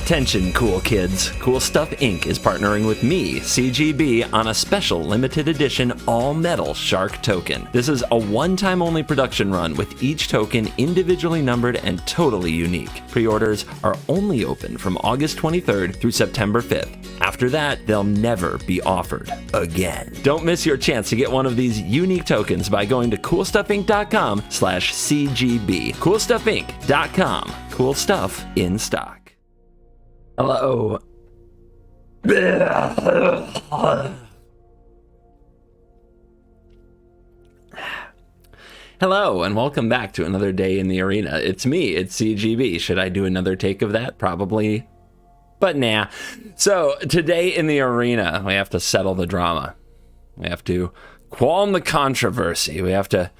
Attention, cool kids. Cool Stuff Inc. is partnering with me, CGB, on a special limited edition all-metal shark token. This is a one-time only production run with each token individually numbered and totally unique. Pre-orders are only open from August 23rd through September 5th. After that, they'll never be offered again. Don't miss your chance to get one of these unique tokens by going to coolstuffinc.com/CGB. Coolstuffinc.com. Cool stuff in stock. Hello. Hello, and welcome back to another day in the arena. It's me, it's CGB. Should I do another take of that? Probably. But nah. So, today in the arena, we have to settle the drama. We have to qualm the controversy. We have to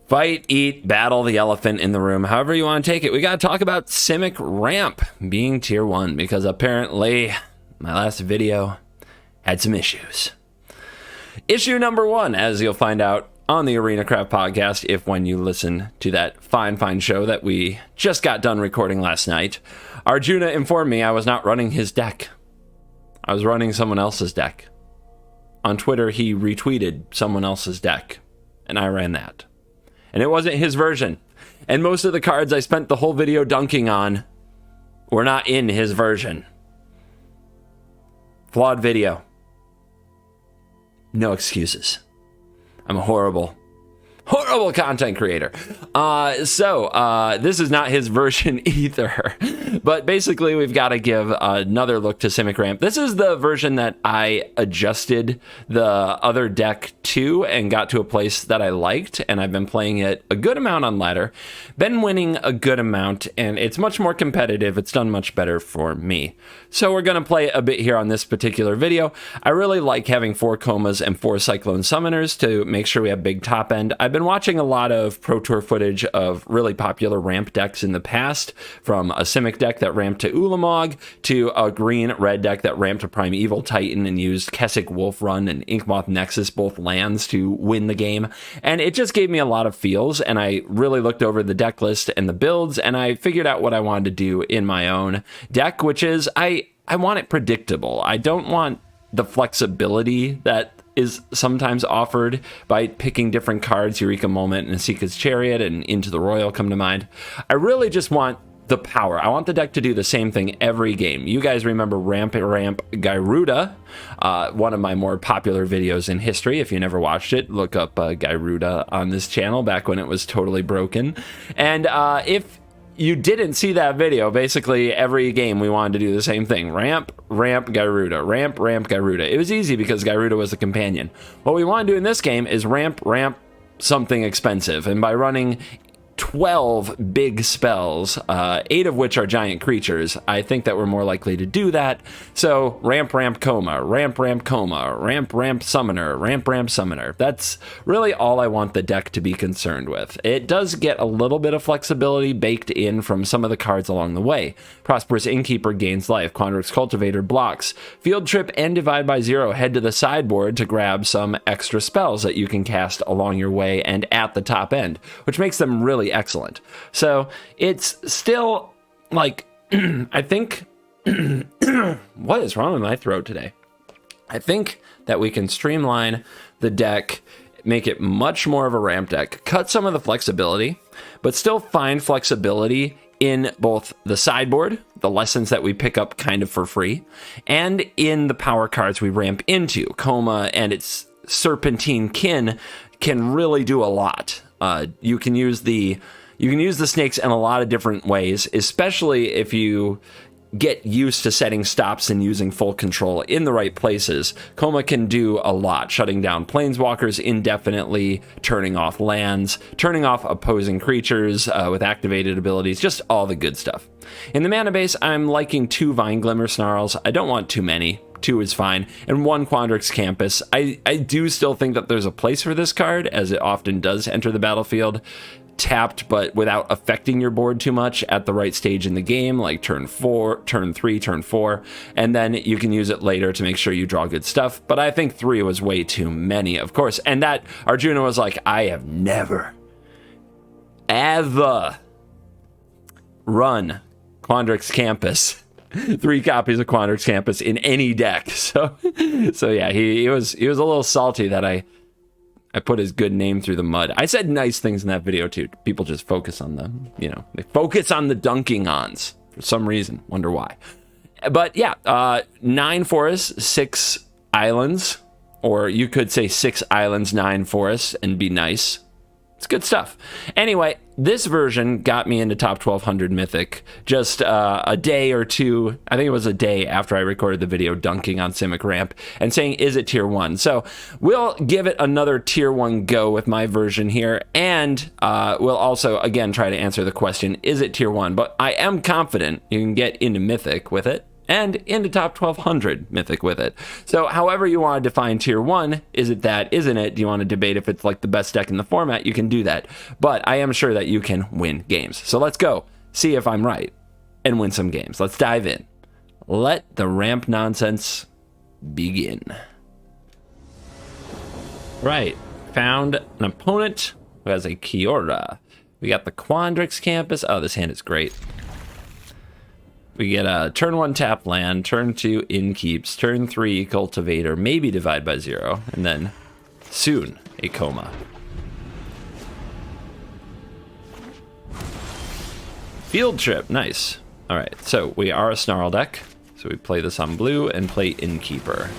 fight, eat, battle the elephant in the room, however you want to take it. We got to talk about Simic Ramp being tier 1, because apparently my last video had some issues. Issue number 1, as you'll find out on the Arena Craft podcast, if when you listen to that fine show that we just got done recording last night, Arjuna informed me I was not running his deck. I was running someone else's deck. On Twitter, he retweeted someone else's deck, and I ran that. And it wasn't his version. And most of the cards I spent the whole video dunking on were not in his version. Flawed video. No excuses. I'm a horrible content creator. This is not his version either. But basically, we've got to give another look to Simic Ramp. This is the version that I adjusted the other deck to and got to a place that I liked, and I've been playing it a good amount on ladder. Been winning a good amount, and it's much more competitive. It's done much better for me. So we're going to play a bit here on this particular video. I really like having 4 Comas and 4 Cyclone Summoners to make sure we have big top end. I've been watching a lot of Pro Tour footage of really popular ramp decks in the past, from a Simic deck that ramped to Ulamog, to a green-red deck that ramped to Primeval Titan and used Kessick Wolf Run and Inkmoth Nexus, both lands, to win the game. And it just gave me a lot of feels, and I really looked over the deck list and the builds, and I figured out what I wanted to do in my own deck, which is I want it predictable. I don't want the flexibility that is sometimes offered by picking different cards. Eureka Moment and Asika's Chariot and Into the Royal come to mind. I really just want the power. I want the deck to do the same thing every game. You guys remember Ramp Gyruda, one of my more popular videos in history. If you never watched it, look up Gyruda on this channel back when it was totally broken. And if you didn't see that video, basically every game we wanted to do the same thing. Ramp Gyruda. Ramp Gyruda. It was easy because Gyruda was the companion. What we want to do in this game is ramp something expensive. And by running 12 big spells, 8 of which are giant creatures, I think that we're more likely to do that. So ramp Coma, ramp Coma, ramp Summoner, ramp Summoner. That's really all I want the deck to be concerned with. It does get a little bit of flexibility baked in from some of the cards along the way. Prosperous Innkeeper gains life, Quandrix Cultivator blocks, Field Trip and Divide by Zero head to the sideboard to grab some extra spells that you can cast along your way and at the top end, which makes them really excellent. So it's still like, I think, what is wrong with my throat today? I think that we can streamline the deck, make it much more of a ramp deck, cut some of the flexibility, but still find flexibility in both the sideboard, the lessons that we pick up kind of for free, and in the power cards we ramp into. Coma and its Serpentine Kin can really do a lot. You can use the snakes in a lot of different ways, especially if you get used to setting stops and using full control in the right places. Coma can do a lot, shutting down planeswalkers indefinitely, turning off lands, turning off opposing creatures with activated abilities, just all the good stuff. In the mana base, I'm liking 2 Vine Glimmer Snarls. I don't want too many. 2 is fine, and 1 Quandrix Campus. I do still think that there's a place for this card, as it often does enter the battlefield tapped, but without affecting your board too much at the right stage in the game, like turn 4, turn 3, turn 4, and then you can use it later to make sure you draw good stuff. But I think 3 was way too many, of course, and that Arjuna was like, I have never, ever run Quandrix Campus 3 copies of Quandrix Campus in any deck. So yeah, he was a little salty that I put his good name through the mud. I said nice things in that video too. People just focus on them, they focus on the dunking ons for some reason. Wonder why. But yeah, 9 forests, 6 islands, or you could say 6 islands, 9 forests, and be nice. It's good stuff. Anyway, this version got me into top 1200 Mythic just a day or two. I think it was a day after I recorded the video dunking on Simic Ramp and saying, is it tier 1? So we'll give it another tier 1 go with my version here. And we'll also, again, try to answer the question, is it tier 1? But I am confident you can get into Mythic with it and into top 1200 Mythic with it. So however you want to define tier 1, is it that, isn't it? Do you want to debate if it's like the best deck in the format? You can do that. But I am sure that you can win games. So let's go see if I'm right and win some games. Let's dive in. Let the ramp nonsense begin. Right. Found an opponent who has a Kiora. We got the Quandrix Campus. Oh, this hand is great. We get a turn 1 tap land, turn 2 Innkeeps, turn 3 Cultivator, maybe Divide by 0, and then soon a Coma. Field Trip, nice. All right, so we are a Snarl deck, so we play this on blue and play Innkeeper.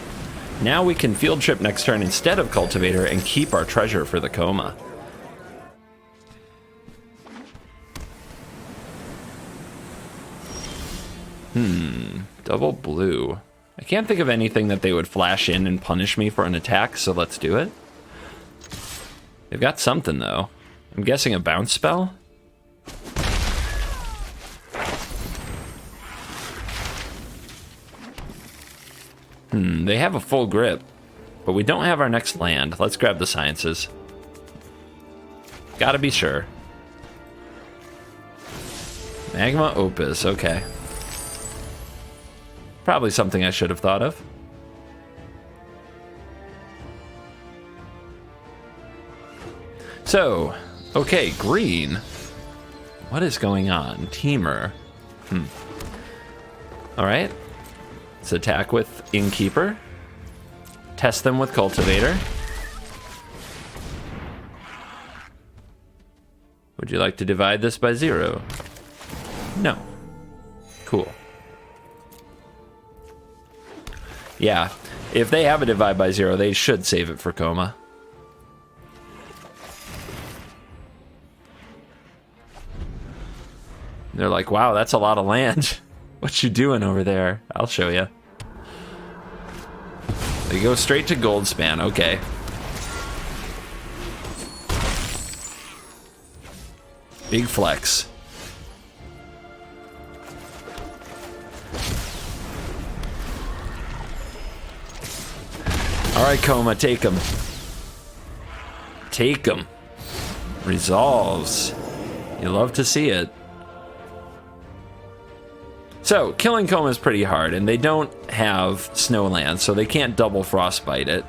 Now we can Field Trip next turn instead of Cultivator and keep our treasure for the Coma. Double blue. I can't think of anything that they would flash in and punish me for an attack, so let's do it. They've got something, though. I'm guessing a bounce spell? They have a full grip, but we don't have our next land. Let's grab the sciences. Gotta be sure. Magma Opus, okay. Probably something I should have thought of. So, okay, green. What is going on? Teamer. All right. Let's attack with Innkeeper. Test them with Cultivator. Would you like to divide this by 0? No. Cool. Yeah, if they have a divide by 0, they should save it for Coma. They're like, wow, that's a lot of land. What you doing over there? I'll show you. They go straight to Goldspan, okay. Big flex. All right, Coma, take him. Take him. Resolves. You love to see it. So, killing Coma is pretty hard, and they don't have Snowlands, so they can't double Frostbite it.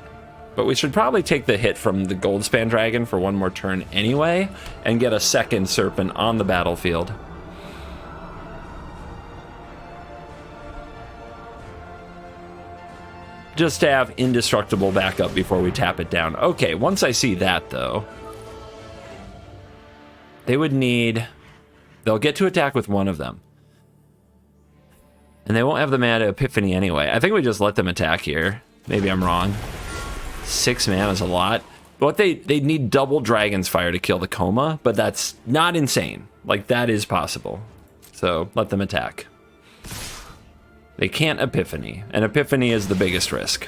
But we should probably take the hit from the Goldspan Dragon for one more turn anyway, and get a second Serpent on the battlefield. Just to have indestructible backup before we tap it down. Okay, once I see that, though, they would need... They'll get to attack with one of them. And they won't have the mana Epiphany anyway. I think we just let them attack here. Maybe I'm wrong. 6 mana is a lot. But they need double Dragon's Fire to kill the Coma, but that's not insane. Like, that is possible. So, let them attack. They can't Epiphany, and Epiphany is the biggest risk.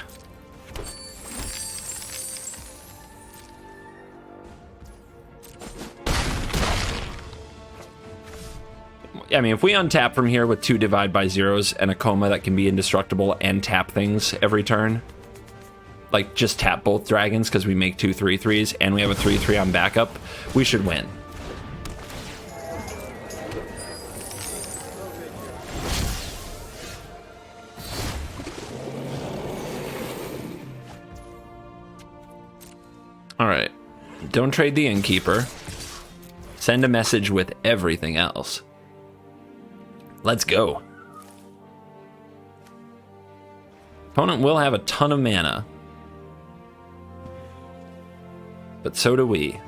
I mean, if we untap from here with 2 Divide by 0s and a Coma that can be indestructible and tap things every turn, like just tap both dragons because we make 2 3/3s and we have a 3/3 on backup, we should win. All right, don't trade the Innkeeper. Send a message with everything else. Let's go. Opponent will have a ton of mana. But so do we.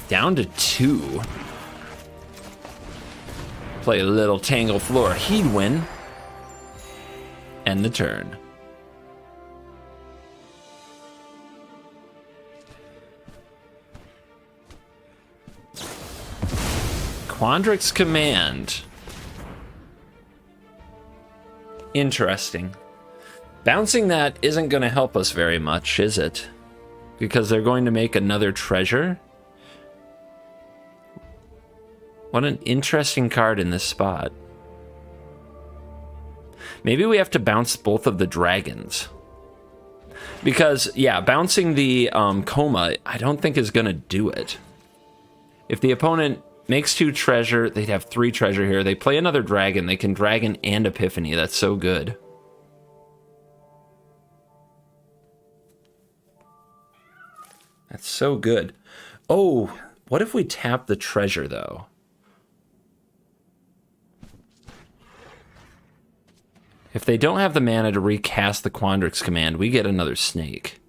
Down to 2. Play a little Tangle Floor. He'd win. End the turn. Quandrix Command. Interesting. Bouncing that isn't going to help us very much, is it? Because they're going to make another treasure. What an interesting card in this spot. Maybe we have to bounce both of the dragons. Because, yeah, bouncing the Coma, I don't think is going to do it. If the opponent makes 2 treasure, they'd have 3 treasure here. They play another dragon. They can dragon and Epiphany. That's so good. That's so good. Oh, what if we tap the treasure, though? If they don't have the mana to recast the Quandrix Command, we get another snake.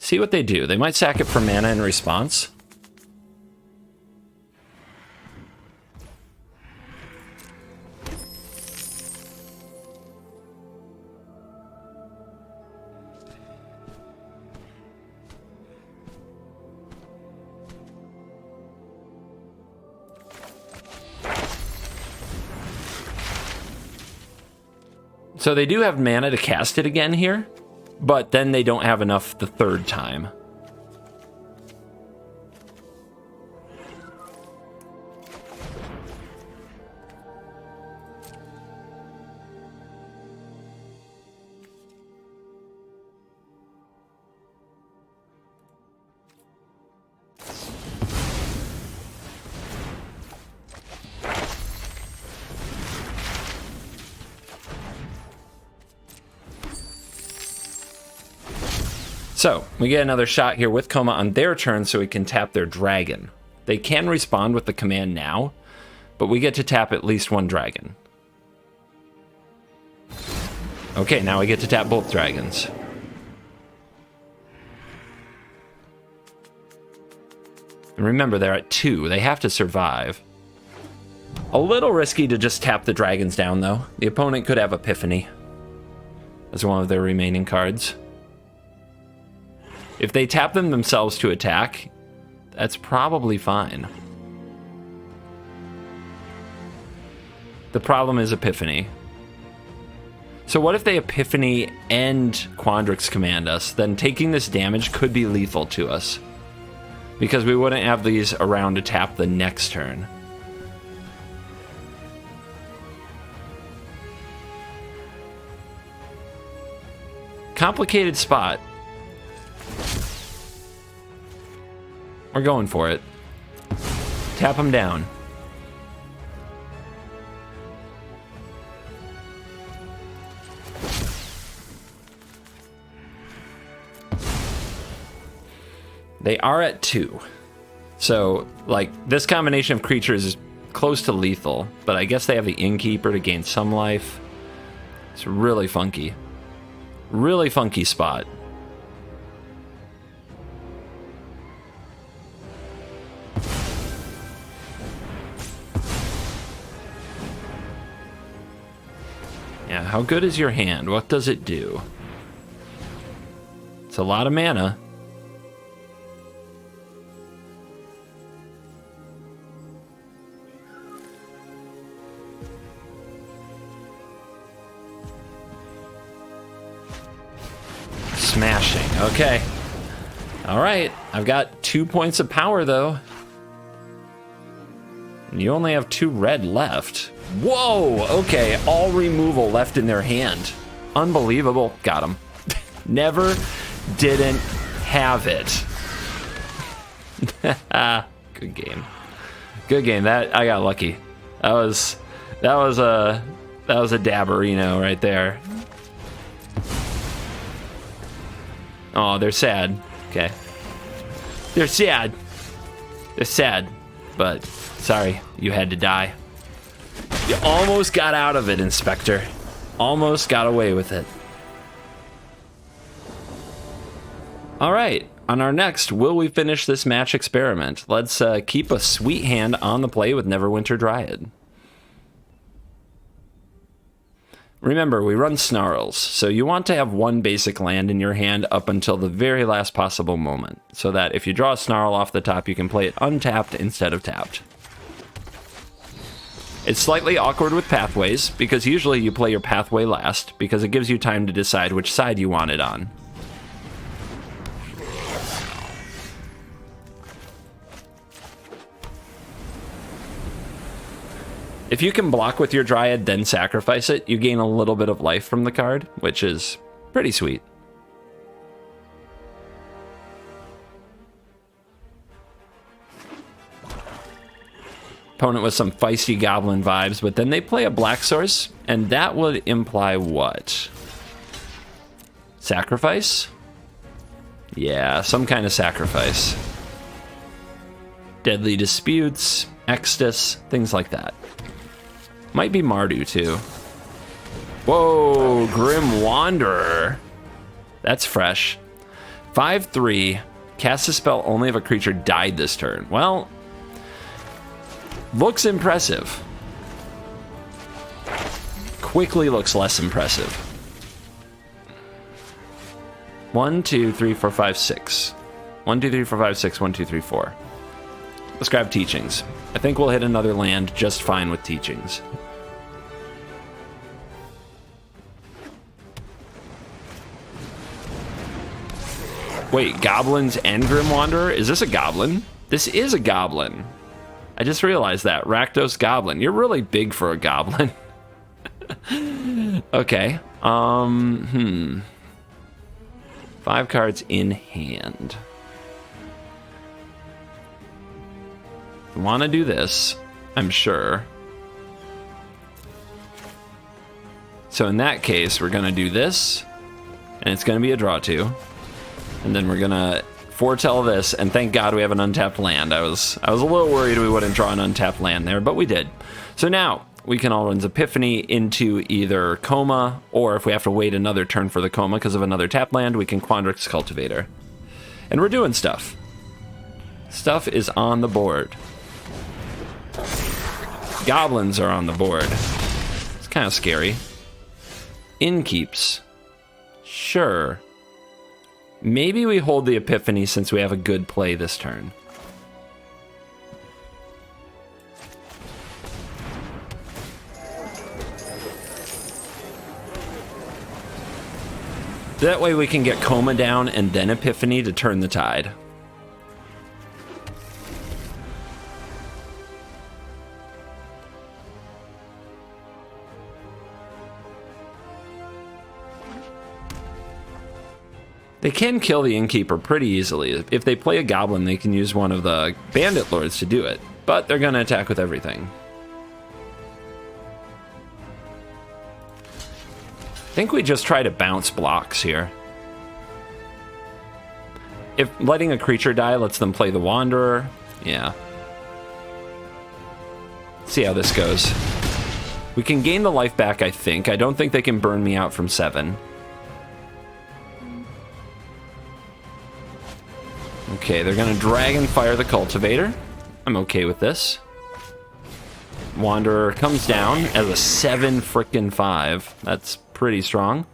See what they do. They might sack it for mana in response. So they do have mana to cast it again here, but then they don't have enough the 3rd time. So, we get another shot here with Coma on their turn so we can tap their dragon. They can respond with the command now, but we get to tap at least 1 dragon. Okay, now we get to tap both dragons. And remember, they're at 2. They have to survive. A little risky to just tap the dragons down, though. The opponent could have Epiphany as one of their remaining cards. If they tap them themselves to attack, that's probably fine. The problem is Epiphany. So what if they Epiphany and Quandrix Command us? Then taking this damage could be lethal to us, because we wouldn't have these around to tap the next turn. Complicated spot. We're going for it. Tap them down. They are at 2. So, like, this combination of creatures is close to lethal, but I guess they have the Innkeeper to gain some life. It's really funky. Really funky spot. Yeah, how good is your hand? What does it do? It's a lot of mana. Smashing. Okay. All right. I've got 2 points of power, though. And you only have 2 red left. Whoa! Okay, all removal left in their hand. Unbelievable. Got him. Never didn't have it. Good game. Good game. That I got lucky. That was a dabberino right there. Oh, they're sad. Okay. They're sad. It's sad, but sorry, you had to die. You almost got out of it, Inspector. Almost got away with it. All right, on our next, will we finish this match experiment? Let's keep a sweet hand on the play with Neverwinter Dryad. Remember, we run Snarls, so you want to have one basic land in your hand up until the very last possible moment, so that if you draw a Snarl off the top, you can play it untapped instead of tapped. It's slightly awkward with pathways, because usually you play your pathway last, because it gives you time to decide which side you want it on. If you can block with your Dryad, then sacrifice it, you gain a little bit of life from the card, which is pretty sweet. Opponent with some feisty goblin vibes, but then they play a black source, and that would imply what? Sacrifice? Yeah, some kind of sacrifice. Deadly Disputes, Extus, things like that. Might be Mardu, too. Whoa, Grim Wanderer. That's fresh. 5/3. Cast a spell only if a creature died this turn. Well, looks impressive. Quickly looks less impressive. 1, 2, 3, 4, 5, 6. 1, 2, 3, 4, 5, 6, 1, 2, 3, 4. Let's grab Teachings. I think we'll hit another land just fine with Teachings. Wait, Goblins and Grim Wanderer? Is this a Goblin? This is a Goblin. I just realized that. Rakdos Goblin. You're really big for a Goblin. Okay. 5 cards in hand. Want to do this, I'm sure. So in that case, we're going to do this, and it's going to be a draw 2. And then we're going to foretell this, and thank God we have an untapped land. I was a little worried we wouldn't draw an untapped land there, but we did. So now we can Alrund's Epiphany into either Coma, or if we have to wait another turn for the Coma because of another tap land, we can Quandrix Cultivator. And we're doing stuff. Stuff is on the board. Goblins are on the board. It's kind of scary. Innkeeps. Sure. Maybe we hold the Epiphany since we have a good play this turn. That way we can get Coma down and then Epiphany to turn the tide. They can kill the Innkeeper pretty easily. If they play a Goblin, they can use one of the Bandit Lords to do it, but they're going to attack with everything. I think we just try to bounce blocks here. If letting a creature die lets them play the Wanderer, yeah. See how this goes. We can gain the life back, I think. I don't think they can burn me out from 7. Okay, they're going to Dragonfire the Cultivator. I'm okay with this. Wanderer comes down as a 7-5. That's pretty strong.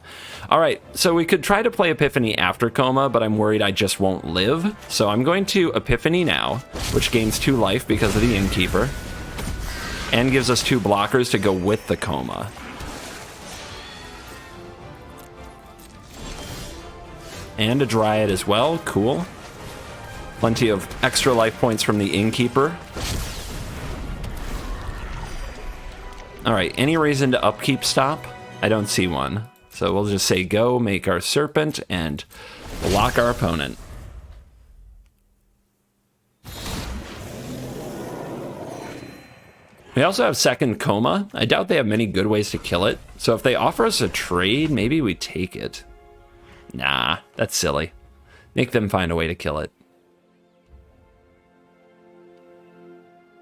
All right, so we could try to play Epiphany after Coma, but I'm worried I just won't live. So I'm going to Epiphany now, which gains 2 life because of the Innkeeper, and gives us 2 blockers to go with the Coma. And a Dryad as well, cool. Plenty of extra life points from the Innkeeper. All right, any reason to upkeep stop? I don't see one. So we'll just say go, make our Serpent, and block our opponent. We also have second Coma. I doubt they have many good ways to kill it. So if they offer us a trade, maybe we take it. Nah, that's silly. Make them find a way to kill it.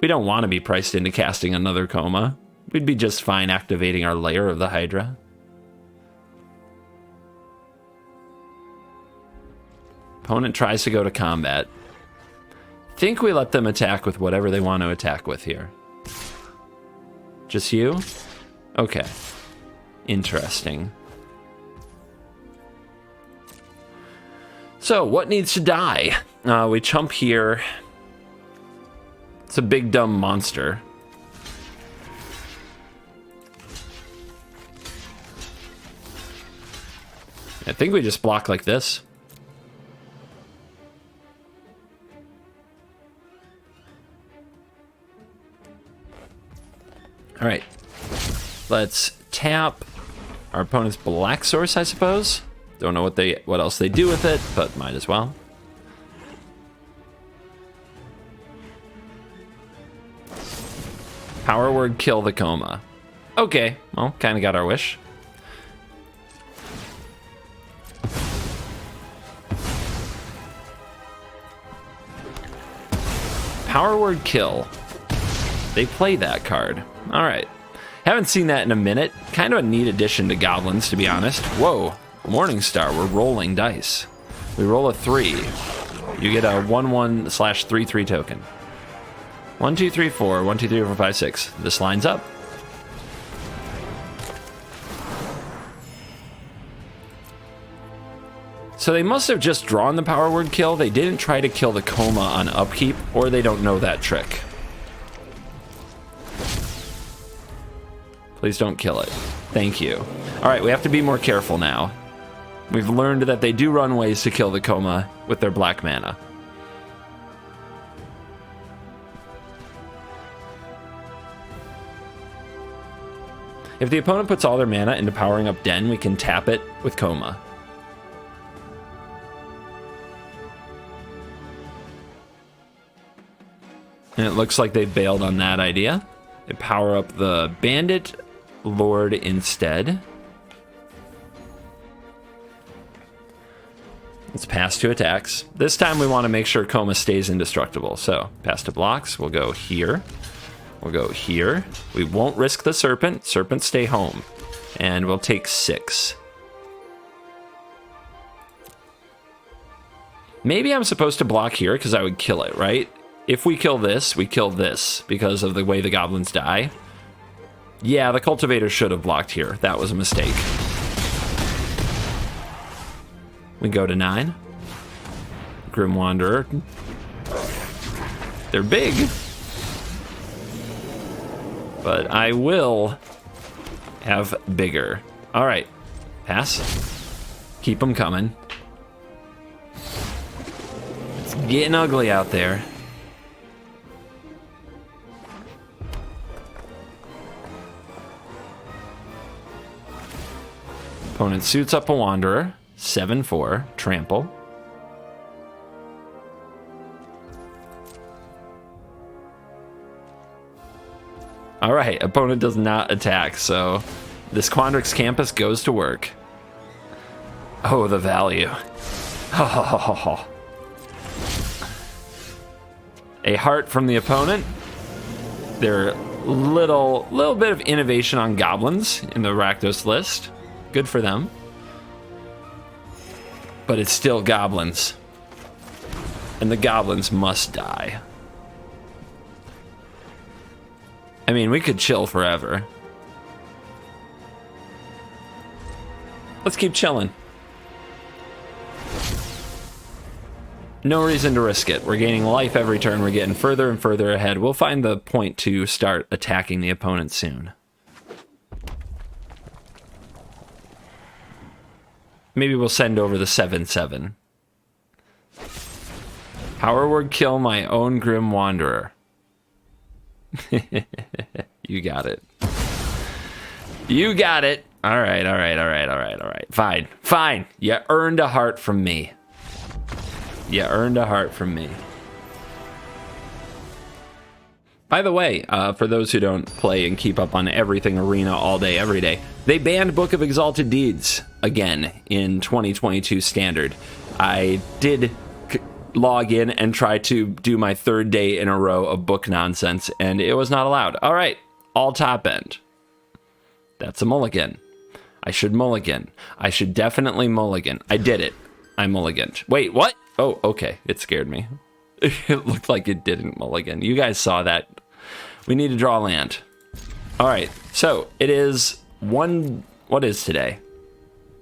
We don't want to be priced into casting another Coma. We'd be just fine activating our layer of the Hydra. Opponent tries to go to combat. Think we let them attack with whatever they want to attack with here. Just you? Okay. Interesting. So, what needs to die? We chump here. It's a big dumb monster. I think we just block like this. All right, let's tap our opponent's black source, I suppose. Don't know what else they do with it, but might as well. Power word, kill the Coma. Okay, well, kind of got our wish. Power word, kill. They play that card. All right. Haven't seen that in a minute. Kind of a neat addition to Goblins, to be honest. Whoa. Morningstar, we're rolling dice. We roll a 3. You get a 1/1/3/3 token. 1, 2, 3, 4. 1, 2, 3, 4, 5, 6. This lines up. So they must have just drawn the power word kill. They didn't try to kill the Coma on upkeep, or they don't know that trick. Please don't kill it. Thank you. All right, we have to be more careful now. We've learned that they do run ways to kill the Coma with their black mana. If the opponent puts all their mana into powering up Den, we can tap it with Coma. And it looks like they bailed on that idea. They power up the Bandit Lord instead. Let's pass to attacks. This time we want to make sure Coma stays indestructible. So, pass to blocks. We'll go here. We'll go here. We won't risk the Serpent. Serpent, stay home. And we'll take 6. Maybe I'm supposed to block here because I would kill it, right? If we kill this, we kill this because of the way the goblins die. Yeah, the cultivator should have blocked here. That was a mistake. We go to 9. Grim Wanderer. They're big. But I will have bigger. All right. Pass. Keep them coming. It's getting ugly out there. Opponent suits up a Wanderer. 7/4. Trample. All right. Opponent does not attack, so this Quandrix Campus goes to work. Oh, the value. A heart from the opponent. They're little bit of innovation on goblins in the Rakdos list. Good for them. But it's still goblins. And the goblins must die. I mean, we could chill forever. Let's keep chilling. No reason to risk it. We're gaining life every turn. We're getting further and further ahead. We'll find the point to start attacking the opponent soon. Maybe we'll send over the 7/7. Power word, kill my own Grim Wanderer. You got it. You got it. All right, all right, all right, all right, all right. Fine, fine. You earned a heart from me. You earned a heart from me. By the way, for those who don't play and keep up on everything Arena all day, every day, they banned Book of Exalted Deeds again in 2022 Standard. I did log in and try to do my third day in a row of book nonsense, and it was not allowed. All right, all top end. That's a mulligan. I should mulligan. I should definitely mulligan. I did it. I mulliganed. Wait, what? Oh, okay. It scared me. It looked like it didn't mulligan. You guys saw that. We need to draw land. All right, so it is what is today?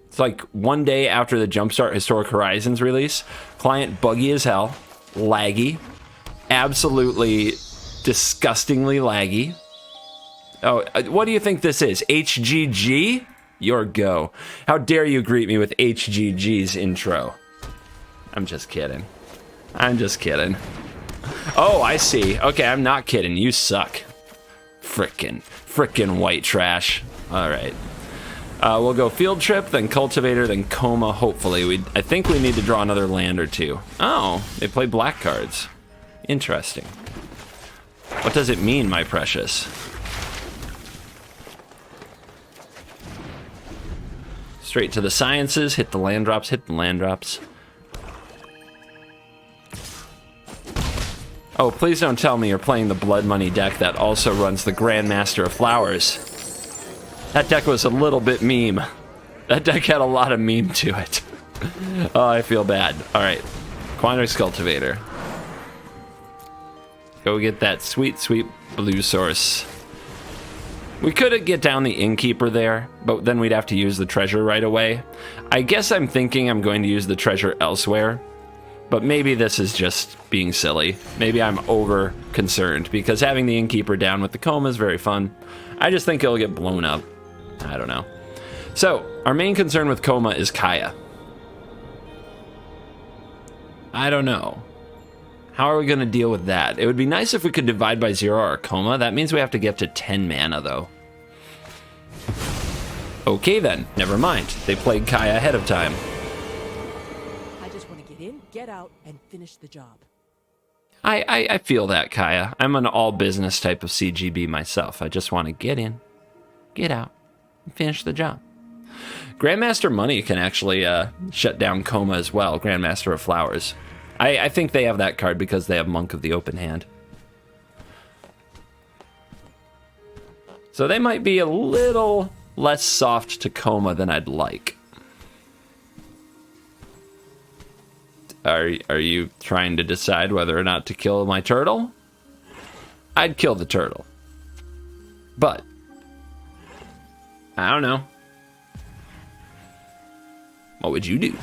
It's like 1 day after the Jumpstart Historic Horizons release. Client buggy as hell, laggy, absolutely disgustingly laggy. Oh, what do you think this is? HGG? Your go. How dare you greet me with HGG's intro? I'm just kidding. I'm just kidding. Oh, I see. Okay, I'm not kidding. You suck. Frickin' white trash. All right. We'll go Field Trip, then Cultivator, then Coma, hopefully. I think we need to draw another land or two. Oh, they play black cards. Interesting. What does it mean, my precious? Straight to the sciences, hit the land drops, hit the land drops. Oh, please don't tell me you're playing the Blood Money deck that also runs the Grandmaster of Flowers. That deck was a little bit meme. That deck had a lot of meme to it. Oh, I feel bad. All right, Quandary Cultivator. Go get that sweet, sweet blue source. We could get down the Innkeeper there, but then we'd have to use the treasure right away. I guess I'm thinking I'm going to use the treasure elsewhere, but maybe this is just being silly. Maybe I'm over concerned because having the Innkeeper down with the Coma is very fun. I just think it'll get blown up. I don't know. So, our main concern with Coma is Kaya. I don't know. How are we going to deal with that? It would be nice if we could divide by 0 our Coma. That means we have to get to 10 mana, though. Okay, then. Never mind. They played Kaya ahead of time. I just want to get in, get out, and finish the job. I feel that, Kaya. I'm an all-business type of CGB myself. I just want to get in, get out, and finish the job. Grandmaster Money can actually shut down Coma as well, Grandmaster of Flowers. I think they have that card because they have Monk of the Open Hand. So they might be a little less soft to Coma than I'd like. Are you trying to decide whether or not to kill my turtle? I'd kill the turtle. But I don't know. What would you do?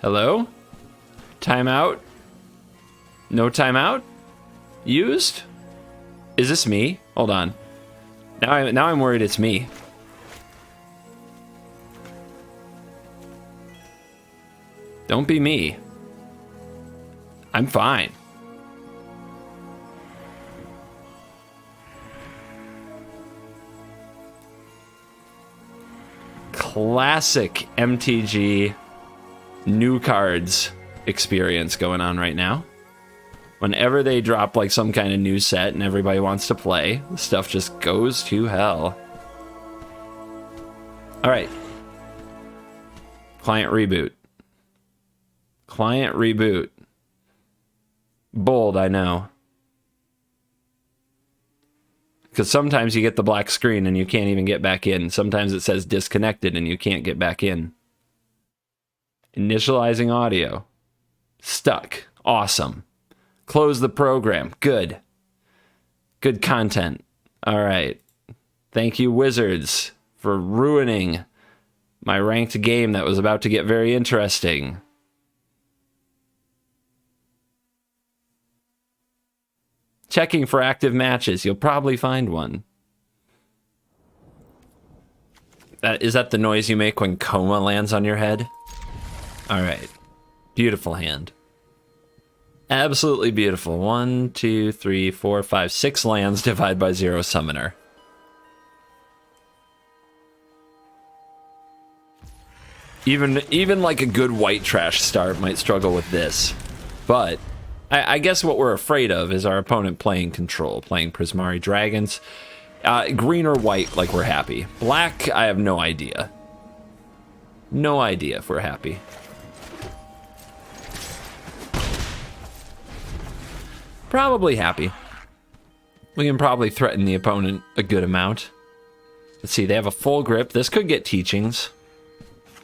Hello? Timeout? No timeout? Used? Is this me? Hold on. Now I'm worried it's me. Don't be me. I'm fine. Classic MTG new cards experience going on right now. Whenever they drop like some kind of new set and everybody wants to play, the stuff just goes to hell. All right. Client reboot. Client reboot. Bold, I know. Because sometimes you get the black screen and you can't even get back in. Sometimes it says disconnected and you can't get back in. Initializing audio. Stuck. Awesome. Close the program. Good. Good content. All right. Thank you, Wizards, for ruining my ranked game that was about to get very interesting. Checking for active matches. You'll probably find one. Is that the noise you make when Coma lands on your head? All right. Beautiful hand. Absolutely beautiful. 1, 2, 3, 4, 5, 6 lands divide by 0 summoner. Even like a good white trash start might struggle with this. But I guess what we're afraid of is our opponent playing control, playing Prismari Dragons. Green or white, like we're happy. Black, I have no idea. No idea if we're happy. Probably happy. We can probably threaten the opponent a good amount. Let's see, they have a full grip. This could get teachings,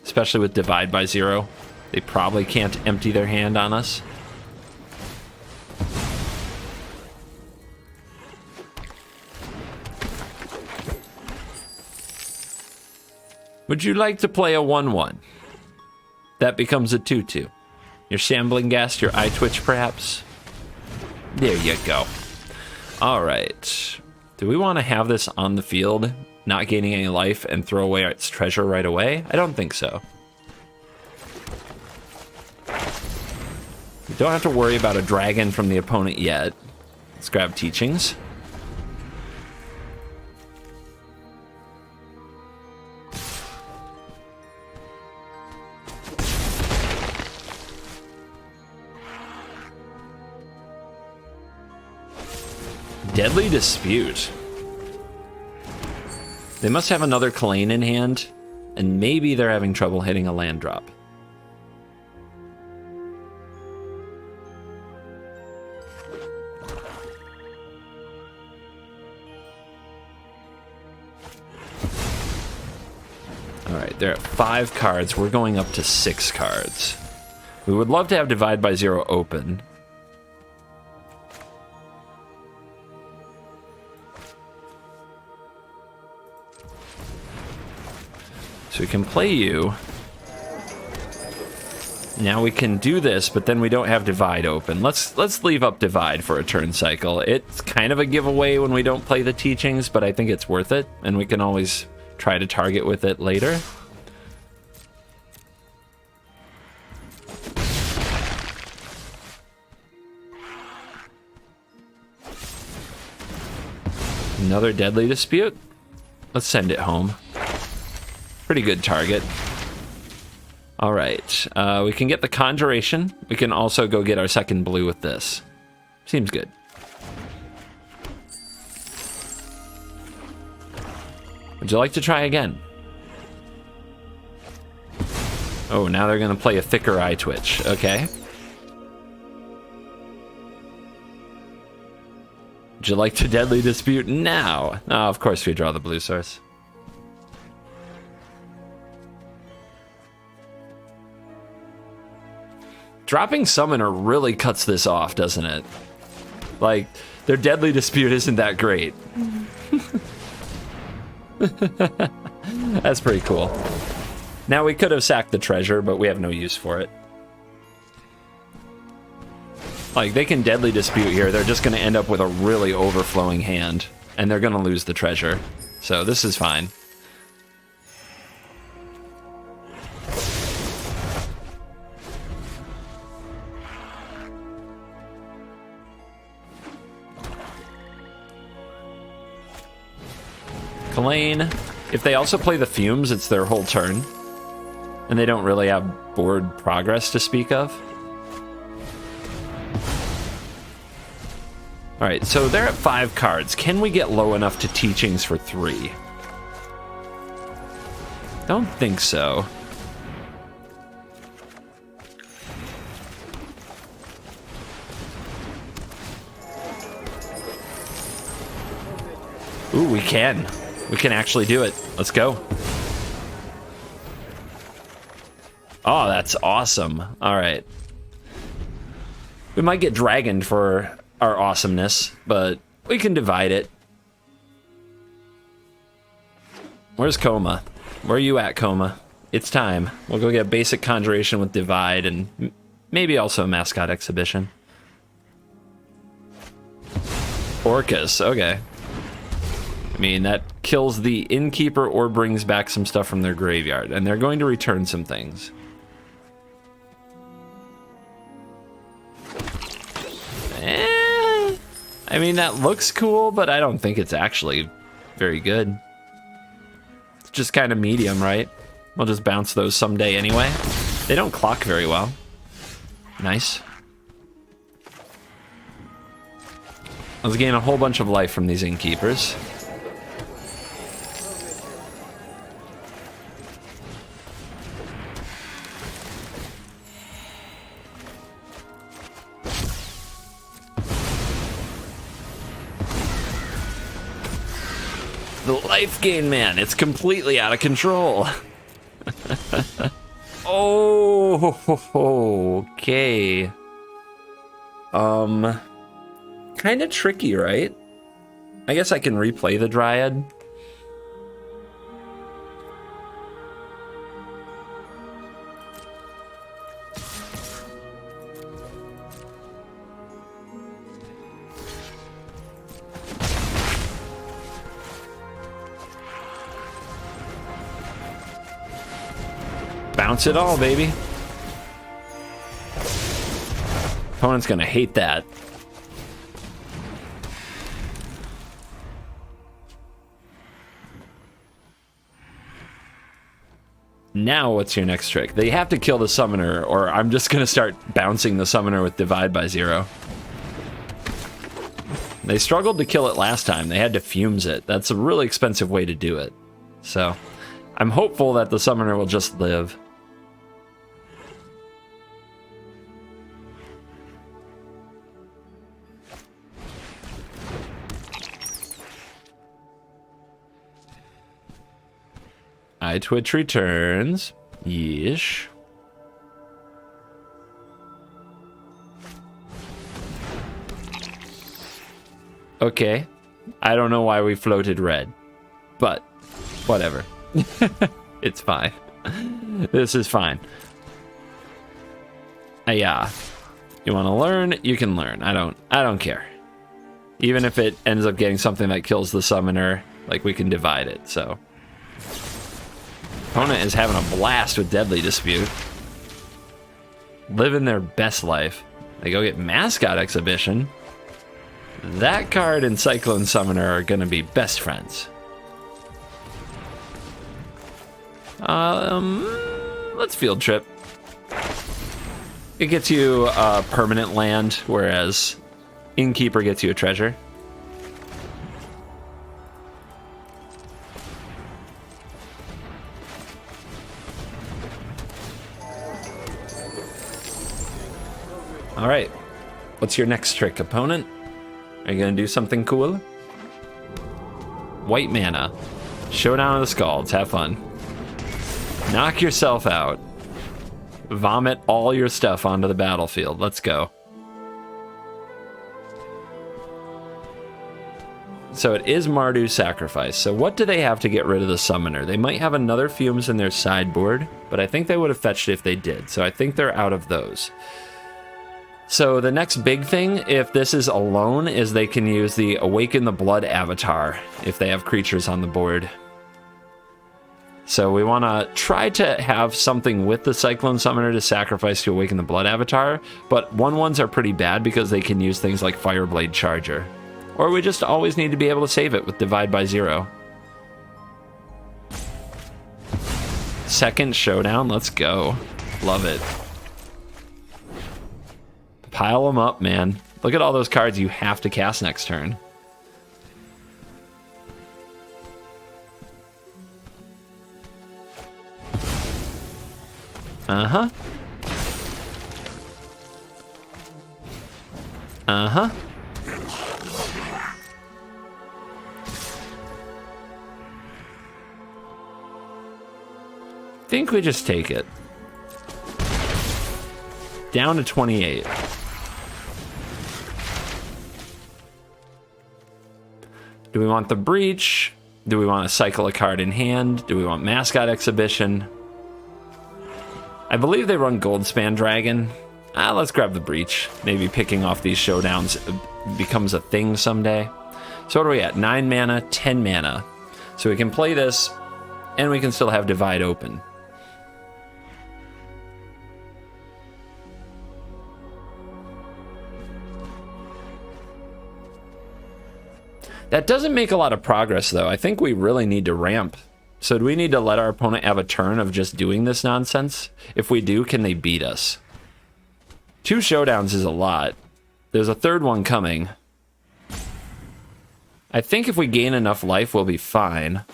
especially with Divide by Zero. They probably can't empty their hand on us. Would you like to play a 1-1? That becomes a 2-2. Your Shambling Ghast, your Eye Twitch, perhaps? There you go. All right. Do we want to have this on the field, not gaining any life, and throw away its treasure right away? I don't think so. We don't have to worry about a dragon from the opponent yet. Let's grab teachings. Deadly Dispute. They must have another Kalane in hand, and maybe they're having trouble hitting a land drop. Alright, they're at 5 cards. We're going up to 6 cards. We would love to have Divide by Zero open. So we can play you. Now we can do this, but then we don't have Divide open. Let's leave up Divide for a turn cycle. It's kind of a giveaway when we don't play the teachings, but I think it's worth it, and we can always try to target with it later. Another Deadly Dispute. Let's send it home. Pretty good target. All right, we can get the Conjuration. We can also go get our second blue with this. Seems good. Would you like to try again? Oh, now they're gonna play a thicker Eye Twitch. Okay. Would you like to Deadly Dispute now? Oh, of course we draw the blue source. Dropping Summoner really cuts this off, doesn't it? Like, their Deadly Dispute isn't that great. That's pretty cool. Now, we could have sacked the treasure, but we have no use for it. Like, they can Deadly Dispute here. They're just going to end up with a really overflowing hand, and they're going to lose the treasure. So this is fine. Kalane. If they also play the Fumes, it's their whole turn. And they don't really have board progress to speak of. Alright, so they're at 5 cards. Can we get low enough to teachings for 3? Don't think so. Ooh, we can. We can actually do it. Let's go. Oh, that's awesome. All right. We might get dragoned for our awesomeness, but we can divide it. Where's Coma? Where are you at, Coma? It's time. We'll go get a basic Conjuration with Divide and maybe also a Mascot Exhibition. Orcus, okay. I mean, that kills the Innkeeper or brings back some stuff from their graveyard, and they're going to return some things. I mean, that looks cool, but I don't think it's actually very good. It's just kind of medium, right? We'll just bounce those someday anyway. They don't clock very well. Nice. Let's gain a whole bunch of life from these innkeepers. The life gain, man, it's completely out of control. Oh, okay. Kind of tricky, right? I guess I can replay the Dryad. Bounce it all, baby. Opponent's gonna hate that. Now what's your next trick? They have to kill the summoner, or I'm just gonna start bouncing the summoner with divide by 0. They struggled to kill it last time. They had to fumes it. That's a really expensive way to do it. So I'm hopeful that the summoner will just live. Twitch returns. Yeesh. Okay. I don't know why we floated red, but whatever. It's fine. This is fine. Yeah. You want to learn? You can learn. I don't care. Even if it ends up getting something that kills the summoner, like we can divide it, so. Opponent is having a blast with Deadly Dispute. Living their best life. They go get Mascot Exhibition. That card and Cyclone Summoner are going to be best friends. Let's Field Trip. It gets you a permanent land, whereas Innkeeper gets you a treasure. All right, what's your next trick, opponent? Are you gonna do something cool? White mana. Showdown of the Scalds, have fun. Knock yourself out. Vomit all your stuff onto the battlefield, let's go. So it is Marduk's Sacrifice. So what do they have to get rid of the summoner? They might have another Fumes in their sideboard, but I think they would have fetched it if they did. So I think they're out of those. So the next big thing, if this is alone, is they can use the Awaken the Blood avatar if they have creatures on the board. So we want to try to have something with the Cyclone Summoner to sacrifice to Awaken the Blood avatar, but 1/1s are pretty bad because they can use things like Fireblade Charger. Or we just always need to be able to save it with Divide by 0. Second Showdown, let's go. Love it. Pile them up, man. Look at all those cards you have to cast next turn. Uh-huh. Uh-huh. Think we just take it. Down to 28. Do we want the Breach? Do we want to cycle a card in hand? Do we want Mascot Exhibition? I believe they run Goldspan Dragon. Let's grab the Breach. Maybe picking off these showdowns becomes a thing someday. So what are we at? 9 mana, 10 mana. So we can play this, and we can still have Divide open. That doesn't make a lot of progress, though. I think we really need to ramp. So do we need to let our opponent have a turn of just doing this nonsense? If we do, can they beat us? 2 showdowns is a lot. There's a third one coming. I think if we gain enough life, we'll be fine.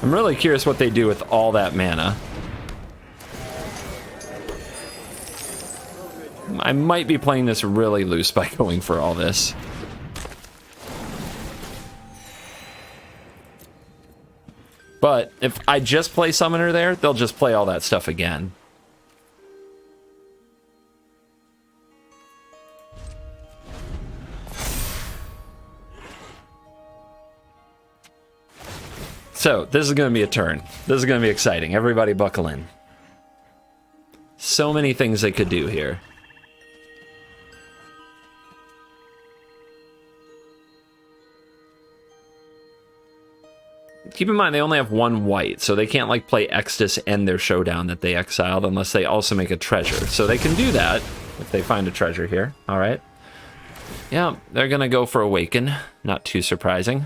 I'm really curious what they do with all that mana. I might be playing this really loose by going for all this. But if I just play Summoner there, they'll just play all that stuff again. So, this is going to be a turn. This is going to be exciting. Everybody buckle in. So many things they could do here. Keep in mind, they only have one white, so they can't, like, play Extus and their Showdown that they exiled unless they also make a treasure. So they can do that if they find a treasure here. All right. Yeah, they're going to go for Awaken. Not too surprising.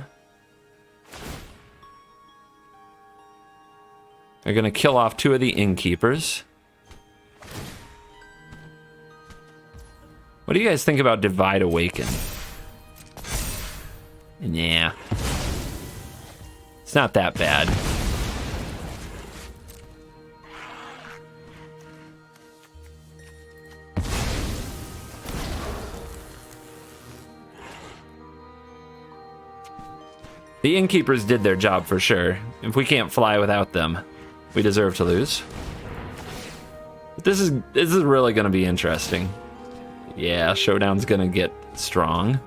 They're going to kill off 2 of the Innkeepers. What do you guys think about Divide Awaken? Yeah. It's not that bad. The Innkeepers did their job for sure. If we can't fly without them, we deserve to lose. But this is really going to be interesting. Yeah, Showdown's going to get strong.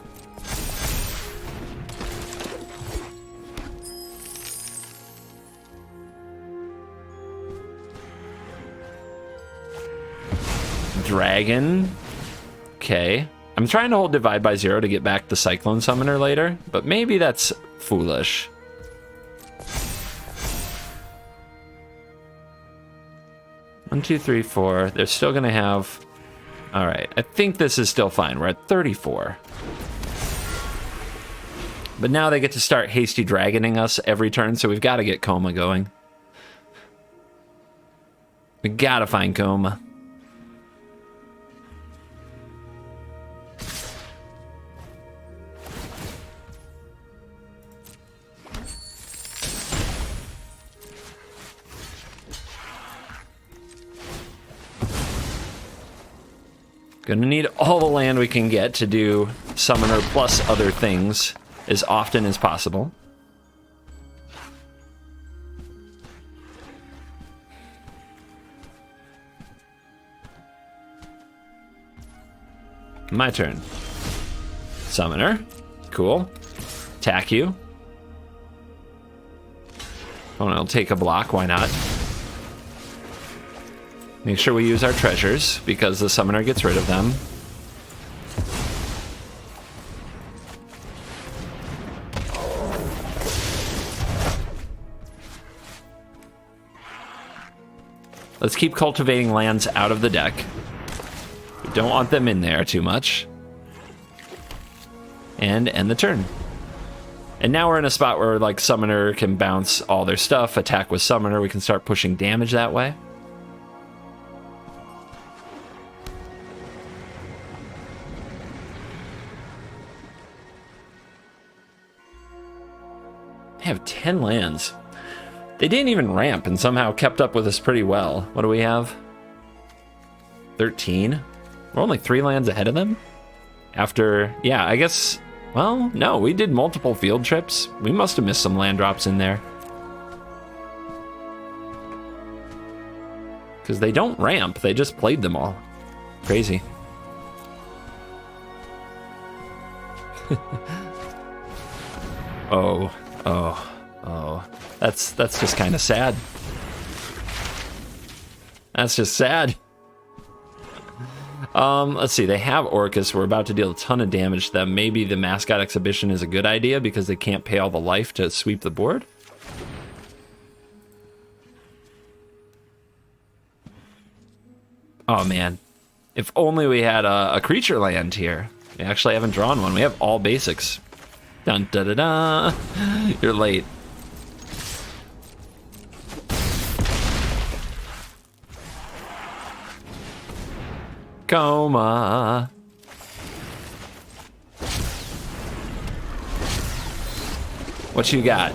Dragon. Okay. I'm trying to hold Divide by 0 to get back the Cyclone Summoner later, but maybe that's foolish. One, two, three, four. They're still going to have... All right. I think this is still fine. We're at 34. But now they get to start Hasty Dragoning us every turn, so we've got to get Coma going. We got to find Coma. Gonna need all the land we can get to do Summoner plus other things as often as possible. My turn. Summoner. Cool. Attack you. Oh, I'll take a block. Why not? Make sure we use our treasures, because the Summoner gets rid of them. Let's keep cultivating lands out of the deck. We don't want them in there too much. And end the turn. And now we're in a spot where, like, Summoner can bounce all their stuff, attack with Summoner. We can start pushing damage that way. They have 10 lands. They didn't even ramp and somehow kept up with us pretty well. What do we have? 13? We're only 3 lands ahead of them? After, yeah, I guess, well, no, we did multiple field trips. We must have missed some land drops in there. Because they don't ramp, they just played them all. Crazy. Oh. That's just kind of sad. That's just sad. Let's see. They have Orcus. We're about to deal a ton of damage to them. Maybe the Mascot Exhibition is a good idea because they can't pay all the life to sweep the board. Oh, man. If only we had a creature land here. We actually haven't drawn one. We have all basics. Dun da da da. You're late. Coma. What you got?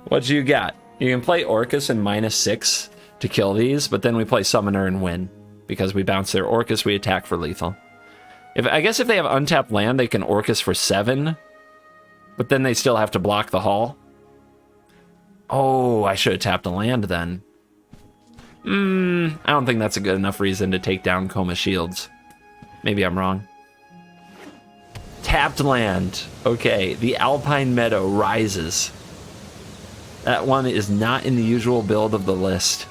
What you got? You can play Orcus and -6 to kill these, but then we play Summoner and win. Because we bounce their Orcus, we attack for lethal. I guess if they have untapped land, they can Orcus for 7. But then they still have to block the hall. Oh, I should have tapped a land then. I don't think that's a good enough reason to take down Coma Shields. Maybe I'm wrong. Tapped land. Okay, the Alpine Meadow rises. That one is not in the usual build of the list.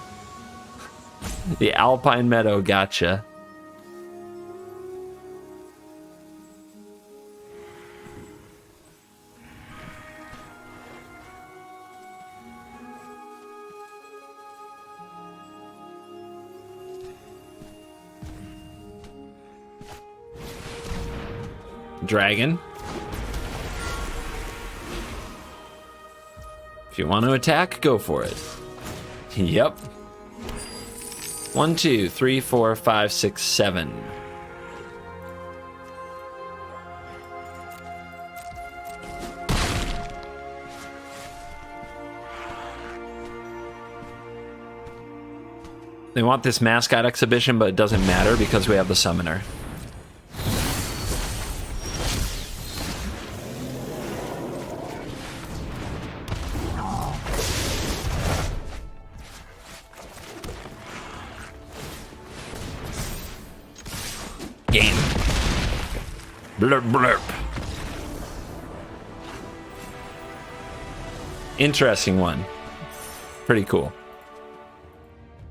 The Alpine Meadow gotcha. Dragon. If you want to attack, go for it. Yep. 1, 2, 3, 4, 5, 6, 7. They want this mascot exhibition, but it doesn't matter because we have the summoner. Game. Blurp, blurp. Interesting one. Pretty cool.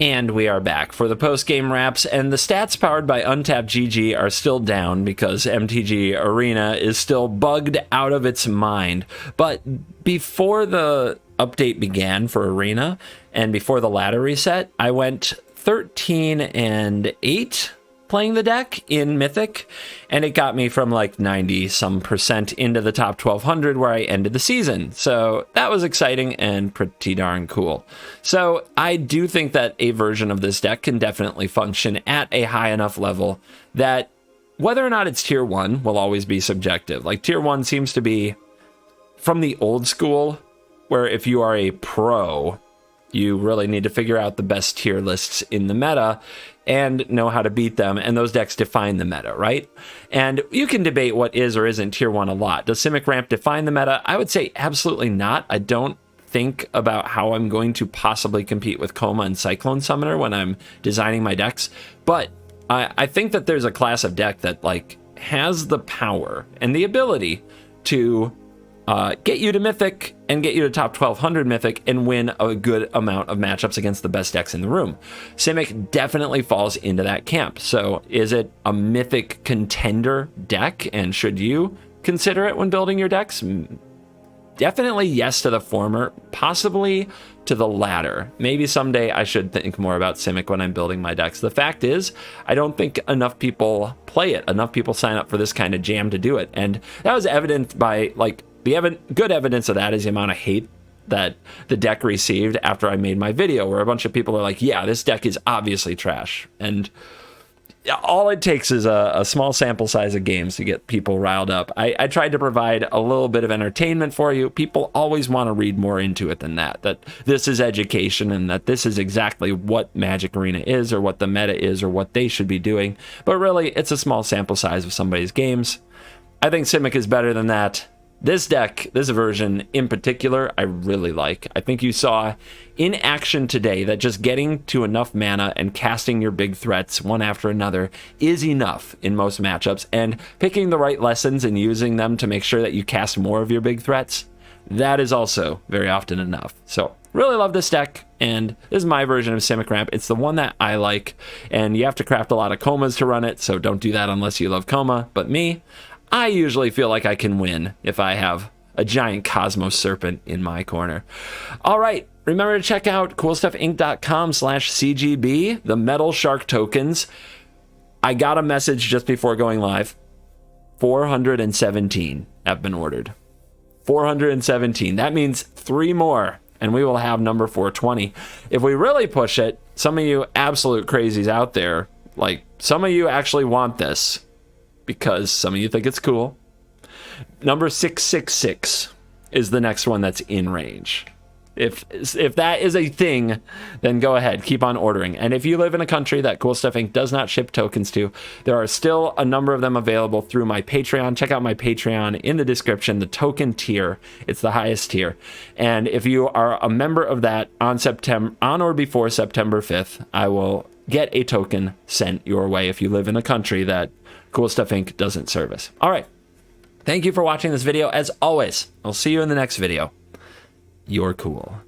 And we are back for the post-game wraps, and the stats powered by Untapped GG are still down because MTG Arena is still bugged out of its mind. But before the update began for Arena, and before the ladder reset, I went 13-8 playing the deck in Mythic, and it got me from like 90-some% into the top 1200 where I ended the season. So that was exciting and pretty darn cool. So I do think that a version of this deck can definitely function at a high enough level that whether or not it's tier 1 will always be subjective. Like tier 1 seems to be from the old school, where if you are a pro, you really need to figure out the best tier lists in the meta and know how to beat them, and those decks define the meta, right? And you can debate what is or isn't tier 1 a lot. Does Simic Ramp define the meta? I would say absolutely not. I don't think about how I'm going to possibly compete with Coma and Cyclone Summoner when I'm designing my decks, but I think that there's a class of deck that like has the power and the ability to get you to Mythic and get you to top 1200 Mythic and win a good amount of matchups against the best decks in the room. Simic definitely falls into that camp. So is it a Mythic contender deck, and should you consider it when building your decks? Definitely yes to the former, possibly to the latter. Maybe someday I should think more about Simic when I'm building my decks. The fact is, I don't think enough people play it. Enough people sign up for this kind of jam to do it. And that was evident by like good evidence of that is the amount of hate that the deck received after I made my video, where a bunch of people are like, yeah, this deck is obviously trash. And all it takes is a small sample size of games to get people riled up. I tried to provide a little bit of entertainment for you. People always want to read more into it than that this is education and that this is exactly what Magic Arena is or what the meta is or what they should be doing. But really, it's a small sample size of somebody's games. I think Simic is better than that. This deck, this version in particular, I really like. I think you saw in action today that just getting to enough mana and casting your big threats one after another is enough in most matchups, and picking the right lessons and using them to make sure that you cast more of your big threats, that is also very often enough. So really love this deck, and this is my version of Simic Ramp. It's the one that I like, and you have to craft a lot of Comas to run it, so don't do that unless you love Coma. But me, I usually feel like I can win if I have a giant Cosmos Serpent in my corner. All right, remember to check out coolstuffinc.com/CGB, the Metal Shark tokens. I got a message just before going live. 417 have been ordered. 417. That means 3 more, and we will have number 420. If we really push it, some of you absolute crazies out there Like, some of you actually want this because some of you think it's cool. Number 666 is the next one that's in range. If that is a thing, then go ahead, keep on ordering. And if you live in a country that Cool Stuff Inc. does not ship tokens to, there are still a number of them available through my Patreon. Check out my Patreon in the description, the token tier. It's the highest tier. And if you are a member of that on or before September 5th, I will get a token sent your way if you live in a country that Cool Stuff Inc. doesn't service. All right. Thank you for watching this video. As always, I'll see you in the next video. You're cool.